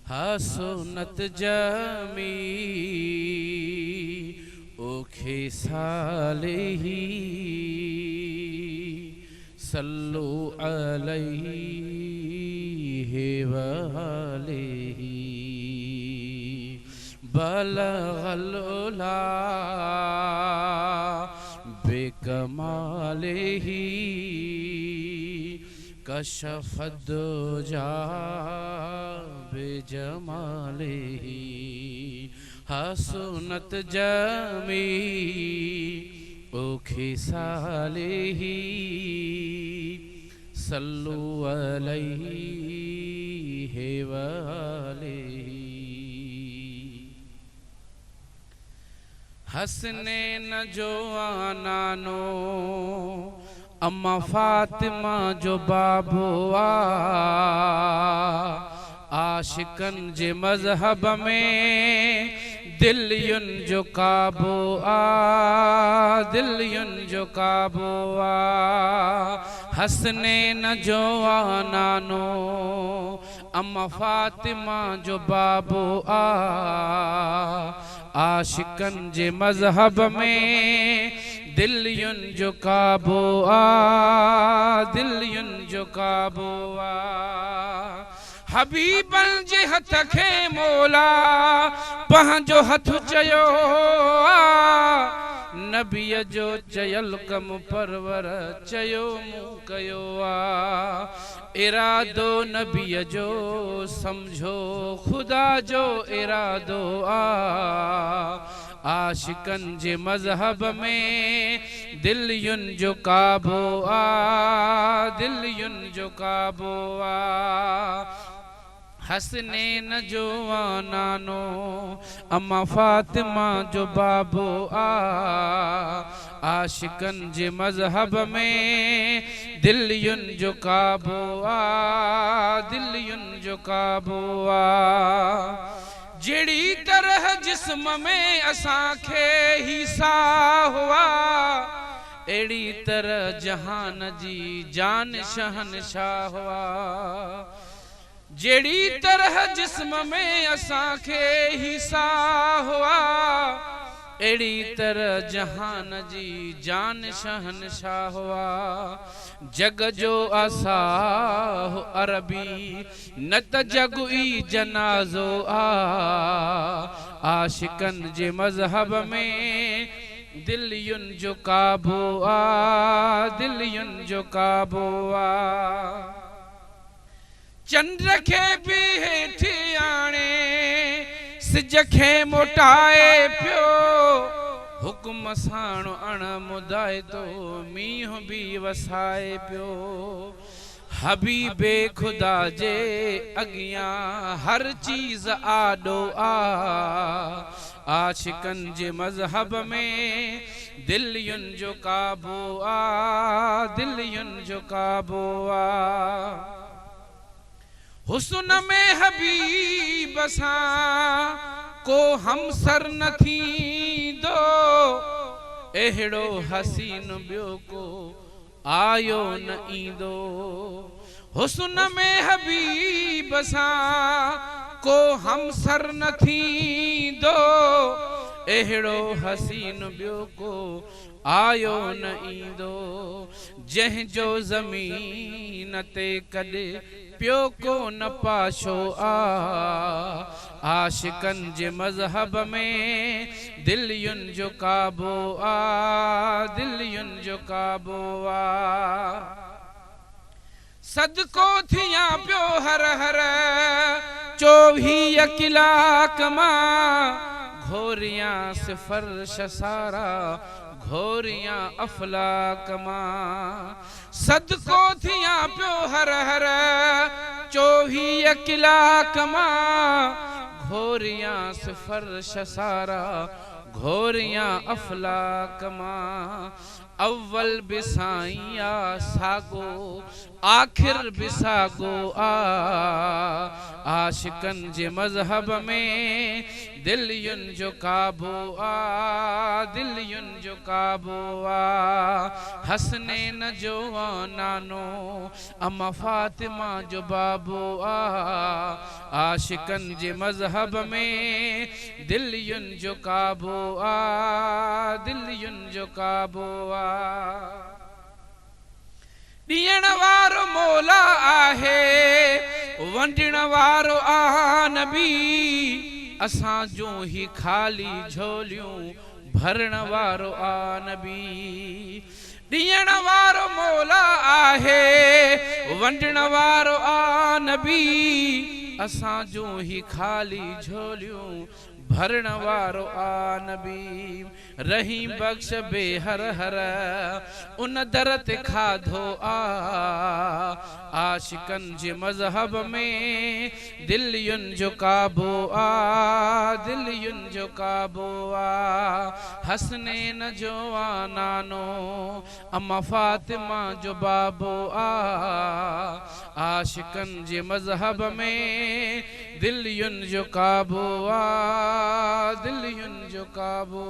हसनत जमी ओखे सालेही सल्लु अलैहि वआलिही बलगल उला बेकमालिही कशफद दुजा बेजमालिही हसनत जमी ओखे सालेही सल्लु अलैहि वआलिही हसनैन जो आनानो अम्मा फातिमा जो बाबो आशिकन जे मजहब में दिलियुन जो काबो दिलियुन जो काबो हसनैन जो आनानो अम्मा फातिमा जो बाबो आशिकन जे मजहब में दिलियुन जो काबो दिलियुन जो काबो हबीबन जे हथ खे मोला पंहिंजो हथ चयो नबीअ जो चयल कम परवर चयो मूं कयो इरादो नबीअ जो समझो खुदा जो इरादो आशिकन जे मजहब में दिलियुन जो काबो दिलियुन जो काबो हसनैन जो आनानो अम्मा फातिमा जो बाबो आशिकन जे मजहब में दिलियुन जो काबो दिलियुन जो काबो जेड़ी तरह जिस्म में असांखे हिस्सा हुआ एड़ी तरह जहान जी जान शहनशाह हुआ जेड़ी तरह जिस्म में असांखे हिस्सा हुआ एड़ी तरह जहान जी जान शहनशाह हुआ जग जो आसाह अरबी न त जग ई जनाजो आशिकन जे मजहब में दिलियुन जो काबो दिलियुन जो काबो चंद्र खे भी हेठि आणे सिज खे मोटाए पियो हुकुम साण अण मुदाए तो मींहुं भी वसाए पियो हबीबे खुदा जे अगियां हर चीज आडो आशिकन जे मजहब में दिलियुन जो काबो दिलियुन जो काबो हुस्न में हबीब सां को हमसर न थींदो एड़ो हसीन बियो को आयो न ईंदो हुस्न में हबीब सां को हमसर न थींदो एड़ो हसीन बियो को आयो न ईंदो जंहिंजो ज़मीन ते कॾे पियो को न पाशो आशिकन जे मजहब में दिलियुन जो काबो दिलियुन जो काबो सदको थियां पियो हर हर 24 कलाक मां घोरियां सिफर शसारा घोरियां अफलाक मां सदको थियां पियो हर हर 24 कलाक मां घोरियां सिफर शसारा घोरियां अफलाक मां अव्वल बि साईं आ सागो आखिर बि सागो आशिकन जे मज़हब में दिलियुनि जो काबो दिलियुनि जो काबो हसनैन जो नानो अम्मा फातिमा जो बाबो आशिकन जे मज़हब में दिलियुनि जो काबो दिलियुनि जो काबो ॾियण वारो मौला आहे वंडण वारो नबी असां जो ही खाली झोलियूं भरण वारो नबी ॾियण वारो मौला आहे वंडण वारो नबी असां जो ही खाली झोलियूं भरण वारो नबी रही बख्श बेहर हर उन दर ते खाधो आशिकन जे मज़हब में दिलियुनि जो काबो दिलियुनि जो काबो हसनैन जो नानो अम्मा फातिमा जो बाबो आशिकन जे मज़हब में दिलियुनि जो काबो दिलियुनि जो काबो